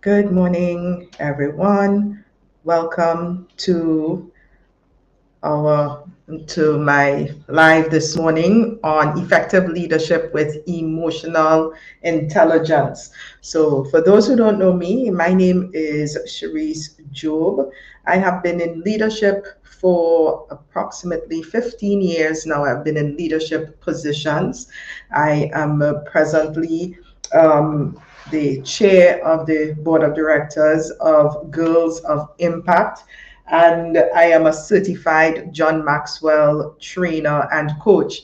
Good morning, everyone. Welcome our to my live this morning on effective leadership with emotional intelligence. So, for those who don't know me, my name is Cherice Job. I have been in leadership for approximately 15 years now. I've been in leadership positions. I am presently the chair of the board of directors of Girls of Impact, and I am a certified John Maxwell trainer and coach.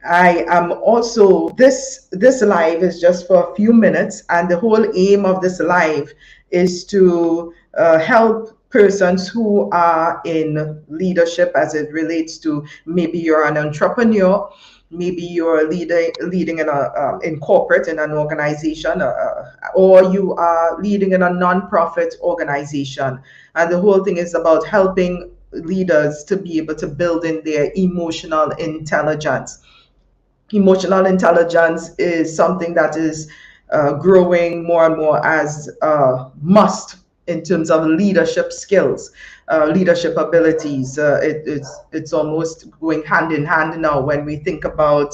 I am also this live is just for a few minutes, and the whole aim of this live is to help persons who are in leadership as it relates to maybe you're an entrepreneur, maybe you're leading in in corporate in an organization, or you are leading in a non-profit organization, and the whole thing is about helping leaders to be able to build in their emotional intelligence. Emotional intelligence is something that is growing more and more as a must in terms of leadership skills, leadership abilities. It's almost going hand in hand now when we think about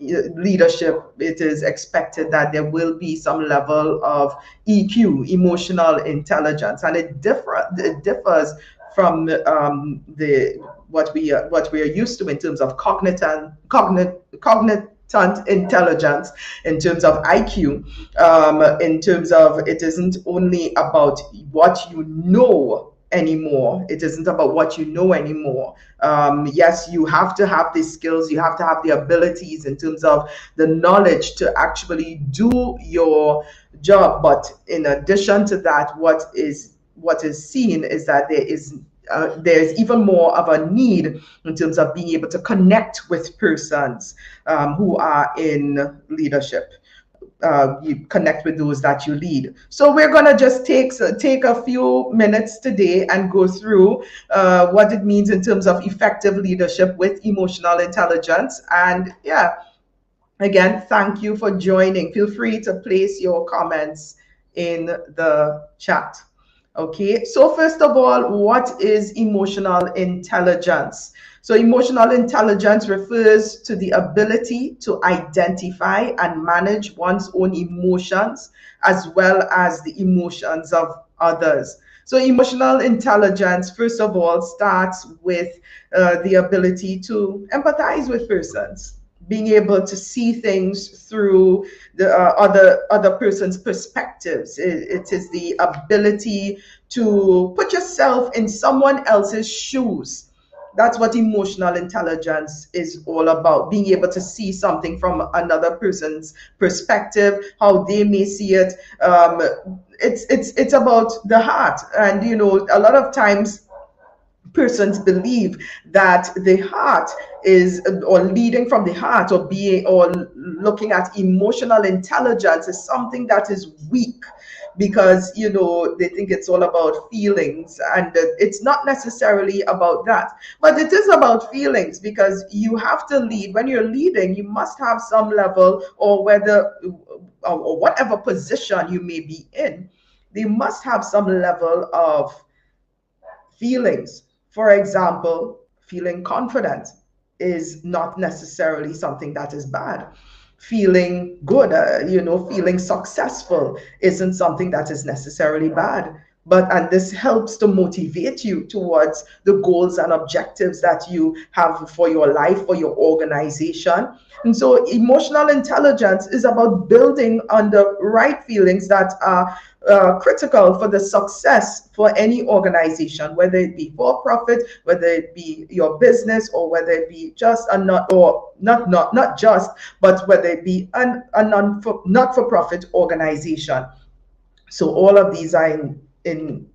leadership. It is expected that there will be some level of EQ, emotional intelligence, and it differs from the what we are used to in terms of cognitive intelligence, in terms of IQ, in terms of it isn't only about what you know anymore. It isn't about what you know anymore. Yes, you have to have the skills, you have to have the abilities in terms of the knowledge to actually do your job. But in addition to that, what is seen is that there's even more of a need in terms of being able to connect with persons who are in leadership. You connect with those that you lead. So we're gonna just take a few minutes today and go through what it means in terms of effective leadership with emotional intelligence. And yeah, again, thank you for joining. Feel free to place your comments in the chat. Okay, so first of all, what is emotional intelligence? So, emotional intelligence refers to the ability to identify and manage one's own emotions as well as the emotions of others. So, emotional intelligence, first of all, starts with the ability to empathize with persons, being able to see things through the other person's perspectives. It is the ability to put yourself in someone else's shoes. That's what emotional intelligence is all about, being able to see something from another person's perspective, how they may see it. It's about the heart, and a lot of times persons believe that the heart is, or leading from the heart, or being, or looking at emotional intelligence is something that is weak, because they think it's all about feelings, and it's not necessarily about that, but it is about feelings, because you have to lead. When you're leading, you must have some level, or whether or whatever position you may be in, they must have some level of feelings. For example, feeling confident is not necessarily something that is bad. Feeling good, feeling successful isn't something that is necessarily bad. And this helps to motivate you towards the goals and objectives that you have for your life, for your organization. And so emotional intelligence is about building on the right feelings that are critical for the success for any organization, whether it be for profit, whether it be your business, or whether it be just a not just, but whether it be a not for profit organization. So all of these are in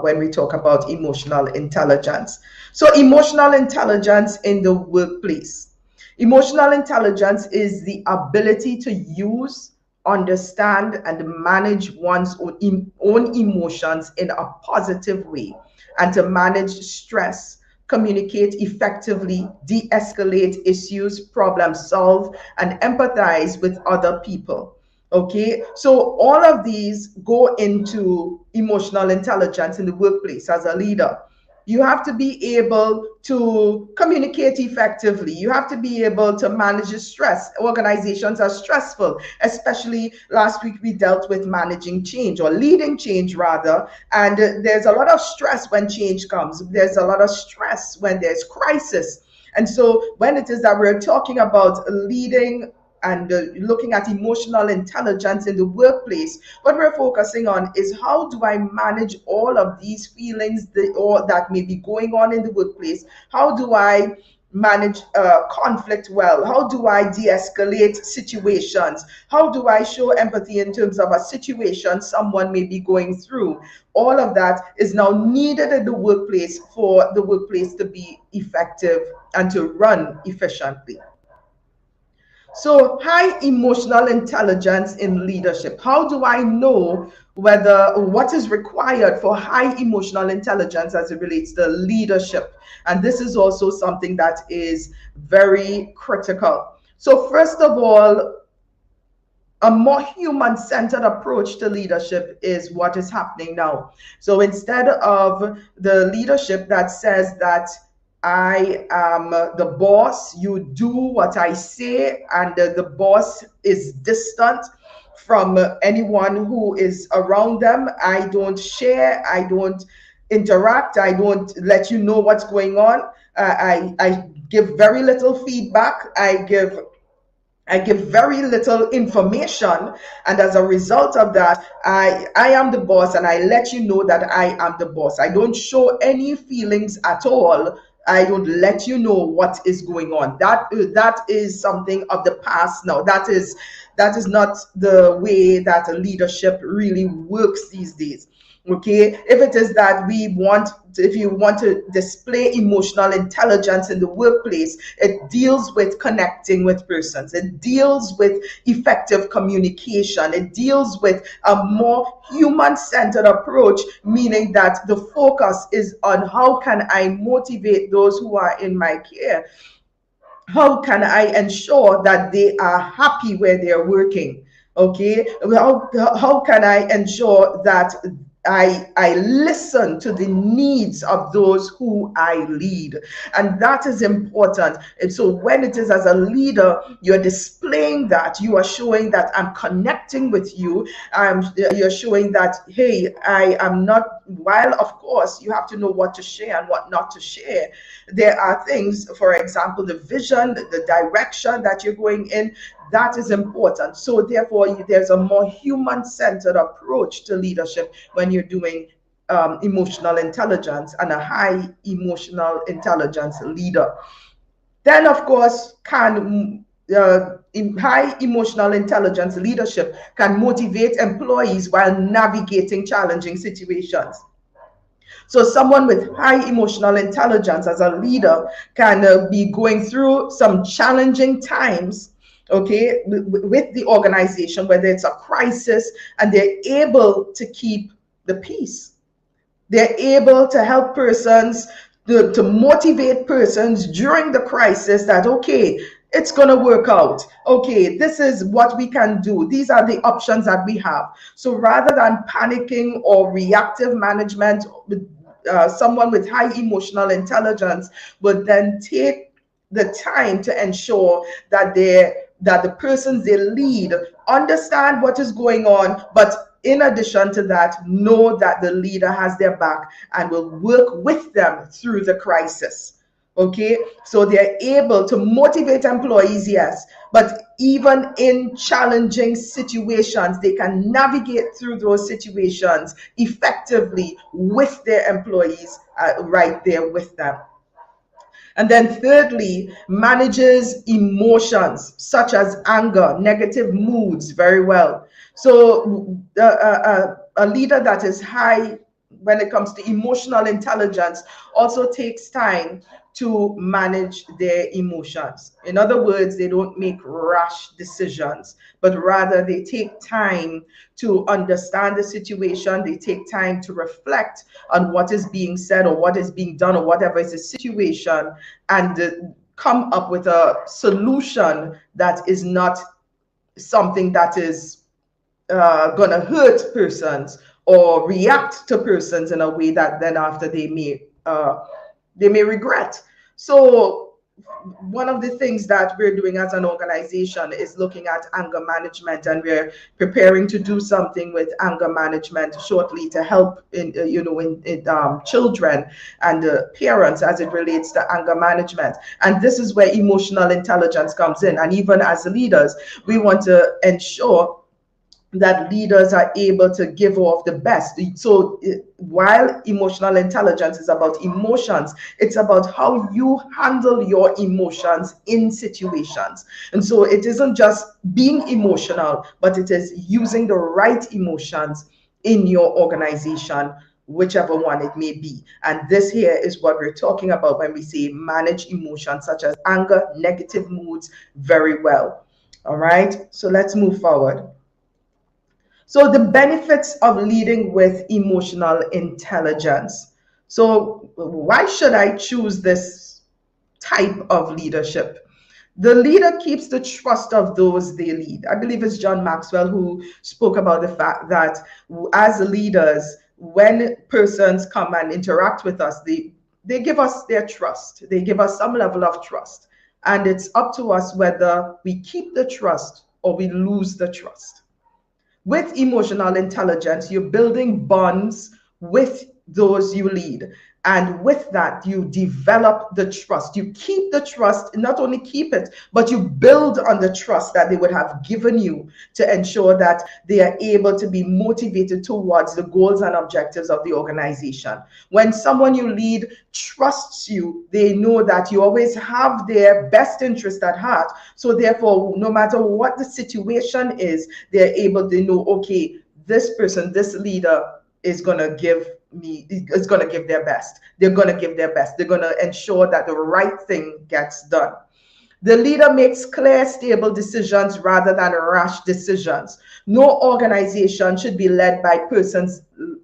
when we talk about emotional intelligence. So emotional intelligence in the workplace. Emotional intelligence is the ability to use, understand, and manage one's own emotions in a positive way, and to manage stress, communicate effectively, de escalate issues, problem solve, and empathize with other people. Okay, so all of these go into emotional intelligence in the workplace as a leader. You have to be able to communicate effectively. You have to be able to manage the stress. Organizations are stressful, especially last week we dealt with managing change or leading change rather. And there's a lot of stress when change comes. There's a lot of stress when there's crisis. And so when it is that we're talking about leading and looking at emotional intelligence in the workplace, what we're focusing on is how do I manage all of these feelings that may be going on in the workplace? How do I manage conflict well? How do I de-escalate situations? How do I show empathy in terms of a situation someone may be going through? All of that is now needed in the workplace for the workplace to be effective and to run efficiently. So, high emotional intelligence in leadership. How do I know whether what is required for high emotional intelligence as it relates to leadership? And this is also something that is very critical. So, first of all, a more human centered approach to leadership is what is happening now. So instead of the leadership that says that I am the boss, you do what I say, and the boss is distant from anyone who is around them. I don't share, I don't interact, I don't let you know what's going on. I give very little feedback. I give very little information, and as a result of that, I am the boss, and I let you know that I am the boss. I don't show any feelings at all. I don't let you know what is going on. That is something of the past now. That is not the way that a leadership really works these days. Okay, if it is that if you want to display emotional intelligence in the workplace, it deals with connecting with persons, it deals with effective communication, it deals with a more human-centered approach, meaning that the focus is on how can I motivate those who are in my care, how can I ensure that they are happy where they're working. Okay, how can I ensure that I listen to the needs of those who I lead, and that is important. And so when it is as a leader, you're displaying that, you are showing that I'm connecting with you. You're showing that, hey, I am not, while of course you have to know what to share and what not to share. There are things, for example, the vision, the direction that you're going in, that is important. So therefore, there's a more human-centered approach to leadership when you're doing emotional intelligence and a high emotional intelligence leader. Then, of course, high emotional intelligence leadership can motivate employees while navigating challenging situations. So someone with high emotional intelligence as a leader can be going through some challenging times, okay, with the organization, whether it's a crisis, and they're able to keep the peace. They're able to help persons, to motivate persons during the crisis that, okay, it's going to work out. Okay, this is what we can do. These are the options that we have. So rather than panicking or reactive management, someone with high emotional intelligence would then take the time to ensure that the persons they lead understand what is going on, but in addition to that, know that the leader has their back and will work with them through the crisis. Okay, so they're able to motivate employees, yes, but even in challenging situations, they can navigate through those situations effectively with their employees right there with them. And then thirdly, manages emotions such as anger, negative moods very well. So a leader that is high when it comes to emotional intelligence also takes time to manage their emotions. In other words, they don't make rash decisions, but rather they take time to understand the situation. They take time to reflect on what is being said or what is being done or whatever is the situation, and come up with a solution that is not something that is gonna hurt persons or react to persons in a way that then after they may regret. So one of the things that we're doing as an organization is looking at anger management, and we're preparing to do something with anger management shortly to help in children and parents as it relates to anger management. And this is where emotional intelligence comes in. And even as leaders, we want to ensure that leaders are able to give off the best. So while emotional intelligence is about emotions, it's about how you handle your emotions in situations. And so it isn't just being emotional, but it is using the right emotions in your organization, whichever one it may be. And this here is what we're talking about when we say manage emotions such as anger, negative moods very well. All right, so let's move forward. So the benefits of leading with emotional intelligence. So why should I choose this type of leadership? The leader keeps the trust of those they lead. I believe it's John Maxwell who spoke about the fact that as leaders, when persons come and interact with us, they give us their trust. They give us some level of trust. And it's up to us whether we keep the trust or we lose the trust. With emotional intelligence, you're building bonds with those you lead. And with that, you develop the trust. You keep the trust, not only keep it, but you build on the trust that they would have given you to ensure that they are able to be motivated towards the goals and objectives of the organization. When someone you lead trusts you, they know that you always have their best interest at heart. So therefore, no matter what the situation is, they're able to know, okay, this person, this leader is going to give their best. They're going to give their best. They're going to ensure that the right thing gets done. The leader makes clear, stable decisions rather than rash decisions. No organization should be led by persons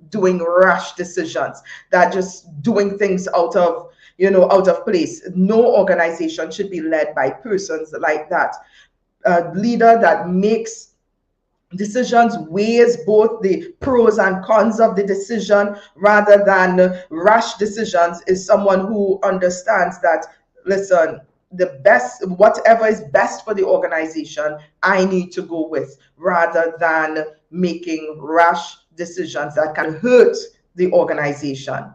doing rash decisions, that just doing things out of place. No organization should be led by persons like that. A leader that makes decisions, weighs both the pros and cons of the decision rather than rash decisions, is someone who understands that, listen, the best, whatever is best for the organization, I need to go with, rather than making rash decisions that can hurt the organization.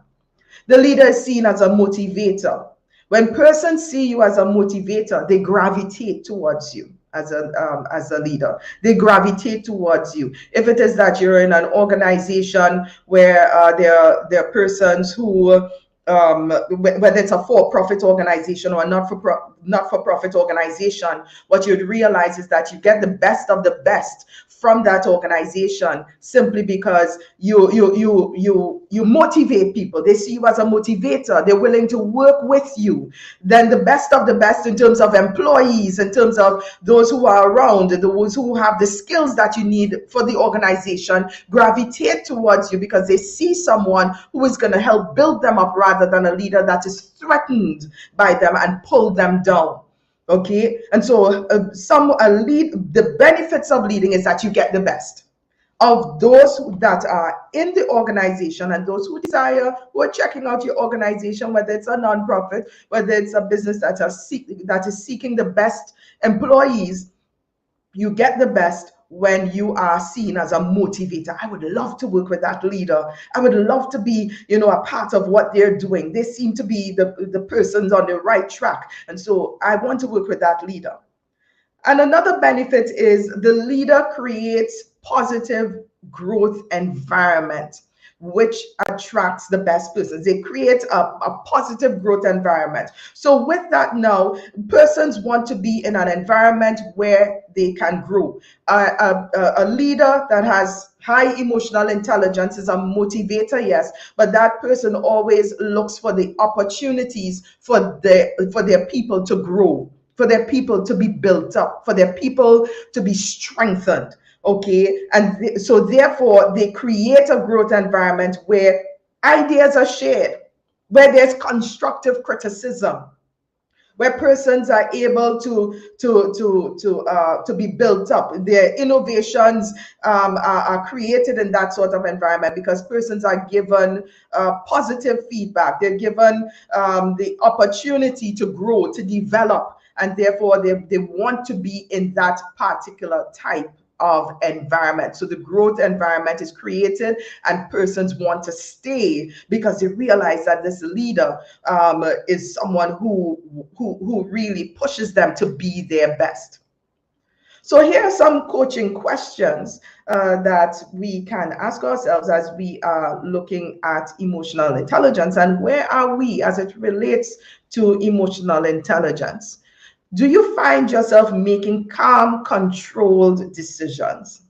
The leader is seen as a motivator. When persons see you as a motivator, they gravitate towards you as a leader. They gravitate towards you. If it is that you're in an organization where there are persons who whether it's a for-profit organization or a not-for-profit organization, what you'd realize is that you get the best of the best from that organization simply because you motivate people. They see you as a motivator. They're willing to work with you. Then the best of the best in terms of employees, in terms of those who are around, those who have the skills that you need for the organization, gravitate towards you because they see someone who is going to help build them up rather than a leader that is threatened by them and pull them down. Okay, and so the benefits of leading is that you get the best of those that are in the organization and those who desire, who are checking out your organization, whether it's a nonprofit, whether it's a business that is seeking the best employees. You get the best when you are seen as a motivator. I would love to work with that leader. I would love to be, a part of what they're doing. They seem to be the persons on the right track. And so I want to work with that leader. And another benefit is the leader creates positive growth environment, which attracts the best persons. They create a positive growth environment. So with that now, persons want to be in an environment where they can grow. A leader that has high emotional intelligence is a motivator, yes, but that person always looks for the opportunities for their people to grow, for their people to be built up, for their people to be strengthened. Okay, and so therefore they create a growth environment where ideas are shared, where there's constructive criticism, where persons are able to be built up. Their innovations are created in that sort of environment because persons are given positive feedback. They're given the opportunity to grow, to develop, and therefore they want to be in that particular type of environment. So the growth environment is created and persons want to stay because they realize that this leader is someone who really pushes them to be their best. So here are some coaching questions that we can ask ourselves as we are looking at emotional intelligence, and where are we as it relates to emotional intelligence. Do you find yourself making calm, controlled decisions?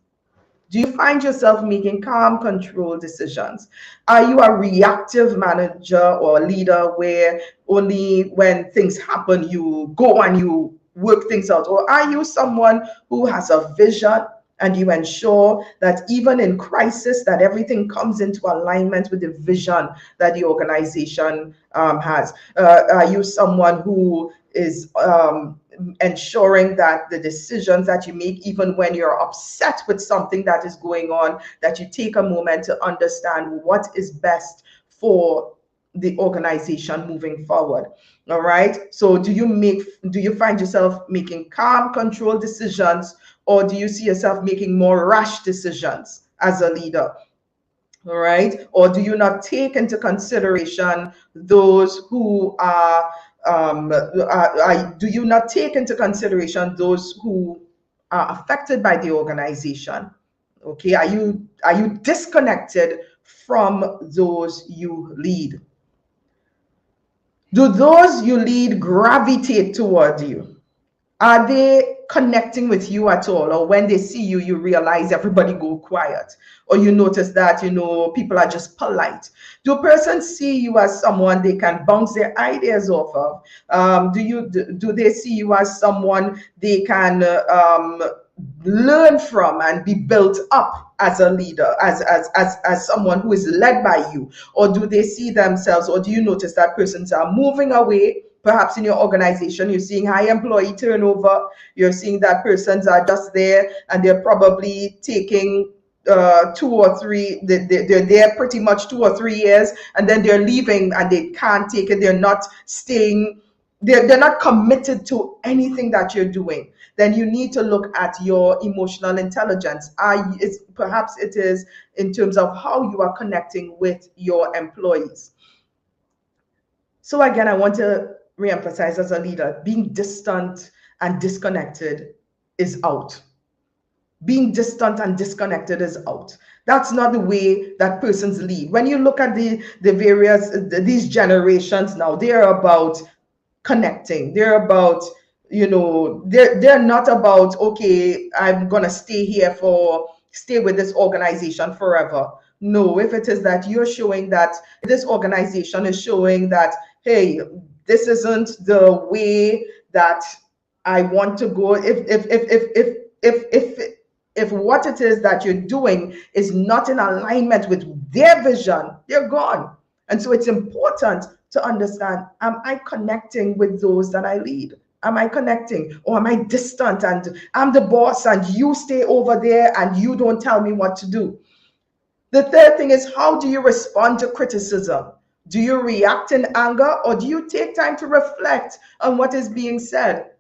Do you find yourself making calm, controlled decisions? Are you a reactive manager or leader where only when things happen you go and you work things out? Or are you someone who has a vision and you ensure that even in crisis that everything comes into alignment with the vision that the organization has? Are you someone who is ensuring that the decisions that you make, even when you're upset with something that is going on, that you take a moment to understand what is best for the organization moving forward? All right. So do you find yourself making calm, controlled decisions, or do you see yourself making more rash decisions as a leader? All right. Or do you not take into consideration those who are do you not take into consideration those who are affected by the organization? Okay, are you disconnected from those you lead? Do those you lead gravitate toward you? Are they connecting with you at all? Or when they see you, you realize everybody go quiet? Or you notice that, people are just polite? Do persons see you as someone they can bounce their ideas off of? Do they see you as someone they can learn from and be built up as a leader, as someone who is led by you? Or do they see themselves, or do you notice that persons are moving away? Perhaps in your organization, you're seeing high employee turnover. You're seeing that persons are just there and they're probably taking 2 or 3, they're there pretty much 2 or 3 years, and then they're leaving and they can't take it. They're not staying, they're not committed to anything that you're doing. Then you need to look at your emotional intelligence. Perhaps it is in terms of how you are connecting with your employees. So again, I want to reemphasize, as a leader, being distant and disconnected is out. Being distant and disconnected is out. That's not the way that persons lead. When you look at the various these generations now, they are about connecting. They're about, they're not about, okay, I'm gonna stay with this organization forever. No, if it is that you're showing that this organization is showing that, hey, this isn't the way that I want to go. If what it is that you're doing is not in alignment with their vision, they're gone. And so it's important to understand, am I connecting with those that I lead? Am I connecting, or am I distant and I'm the boss and you stay over there and you don't tell me what to do? The third thing is, how do you respond to criticism? Do you react in anger, or do you take time to reflect on what is being said?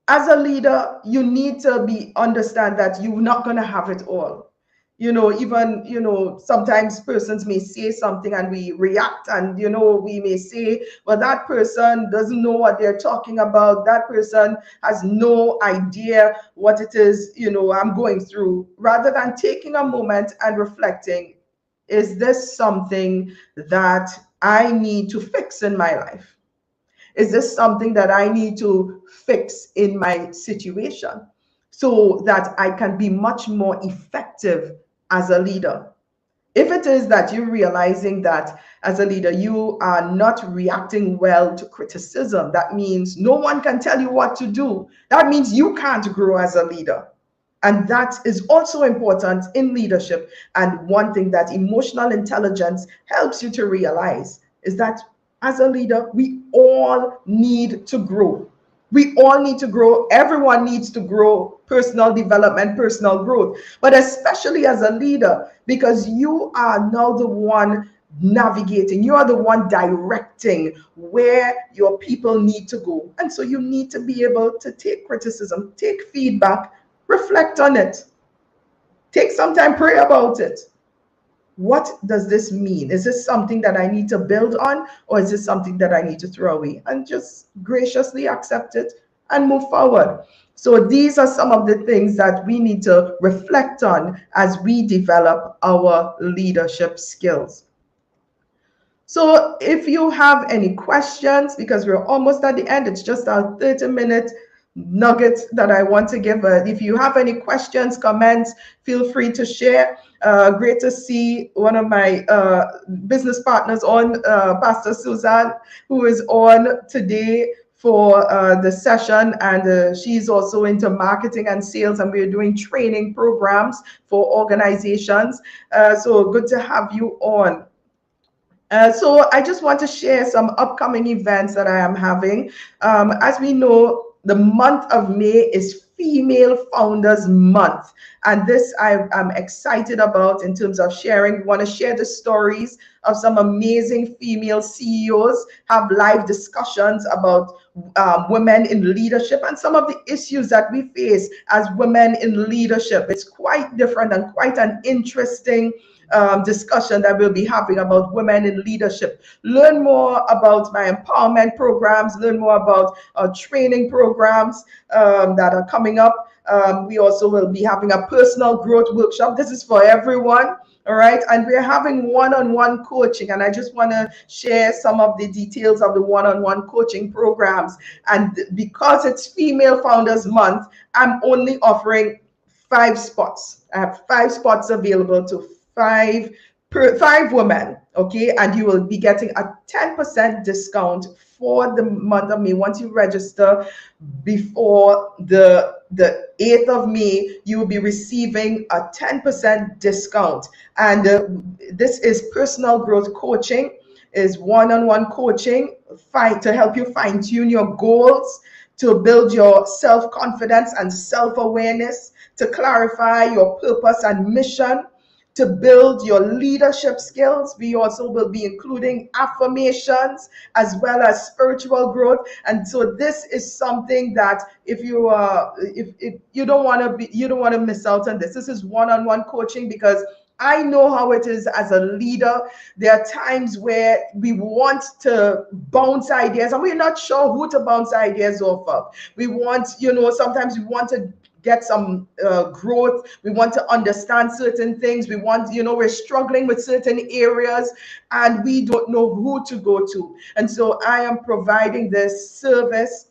As a leader, you need to understand that you're not going to have it all. Even sometimes persons may say something and we react, and we may say, well, that person doesn't know what they're talking about. That person has no idea what it is, I'm going through. Rather than taking a moment and reflecting, is this something that I need to fix in my life? Is this something that I need to fix in my situation so that I can be much more effective as a leader? If it is that you're realizing that as a leader, you are not reacting well to criticism, that means no one can tell you what to do. That means you can't grow as a leader. And that is also important in leadership. And one thing that emotional intelligence helps you to realize is that as a leader, we all need to grow. We all need to grow. Everyone needs to grow, personal development, personal growth, but especially as a leader, because you are now the one navigating, you are the one directing where your people need to go. And so you need to be able to take criticism, take feedback, reflect on it, take some time, pray about it. What does this mean? Is this something that I need to build on, or is this something that I need to throw away? And just graciously accept it and move forward. So these are some of the things that we need to reflect on as we develop our leadership skills. So if you have any questions, because we're almost at the end, it's just a 30-minute nugget that I want to give. If you have any questions, comments, feel free to share. Great to see one of my business partners on, Pastor Suzanne, who is on today for the session, and she's also into marketing and sales, and we're doing training programs for organizations. So good to have you on. So I just want to share some upcoming events that I am having. As we know, the month of May is Female Founders Month. And this I'm excited about in terms of sharing. We want to share the stories of some amazing female CEOs, have live discussions about women in leadership and some of the issues that we face as women in leadership. It's quite different and quite an interesting discussion that we'll be having about women in leadership. Learn more about my empowerment programs, learn more about training programs that are coming up. We also will be having a personal growth workshop. This is for everyone. All right. And we're having one-on-one coaching. And I just want to share some of the details of the one-on-one coaching programs. And because it's Female Founders Month, I'm only offering 5 spots. I have 5 spots available to five women, okay, and you will be getting a 10% discount for the month of May. Once you register before the 8th of May, you will be receiving a 10% discount. And this is personal growth coaching, is one-on-one coaching to help you fine-tune your goals, to build your self-confidence and self-awareness, to clarify your purpose and mission, to build your leadership skills. We also will be including affirmations as well as spiritual growth. And so this is something that if you don't want to miss out on this. This is one-on-one coaching, because I know how it is as a leader. There are times where we want to bounce ideas and we're not sure who to bounce ideas off of. We want, sometimes we want to get some growth. We want to understand certain things. We want, we're struggling with certain areas and we don't know who to go to. And so I am providing this service,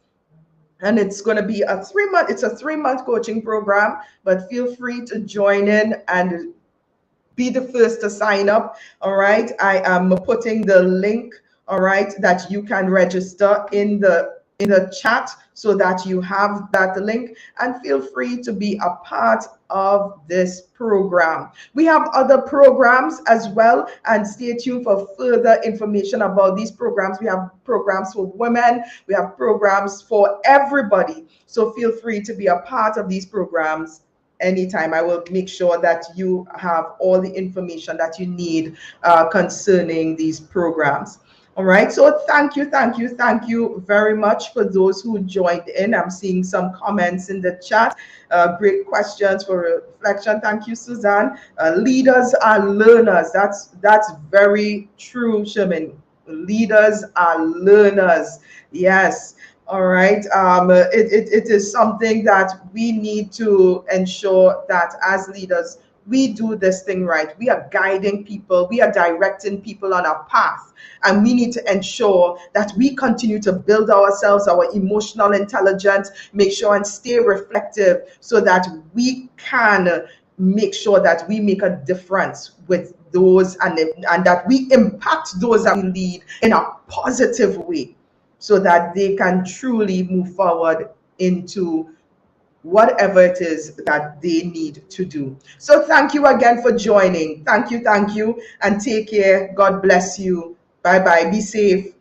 and it's going to be a 3-month coaching program, but feel free to join in and be the first to sign up. All right. I am putting the link, all right, that you can register in the chat so that you have that link, and feel free to be a part of this program. We have other programs as well, and stay tuned for further information about these programs. We have programs for women, we have programs for everybody. So feel free to be a part of these programs anytime. I will make sure that you have all the information that you need concerning these programs. All right. So thank you very much for those who joined in. I'm seeing some comments in the chat. Great questions for reflection. Thank you, Suzanne. Leaders are learners. That's very true, Sherman. Leaders are learners. Yes. All right. It is something that we need to ensure that as leaders, we do this thing right. We are guiding people. We are directing people on a path. And we need to ensure that we continue to build ourselves, our emotional intelligence, make sure and stay reflective so that we can make sure that we make a difference with those and that we impact those that we lead in a positive way, so that they can truly move forward into whatever it is that they need to do. So thank you again for joining. Thank you, and take care. God bless you. Bye-bye. Be safe.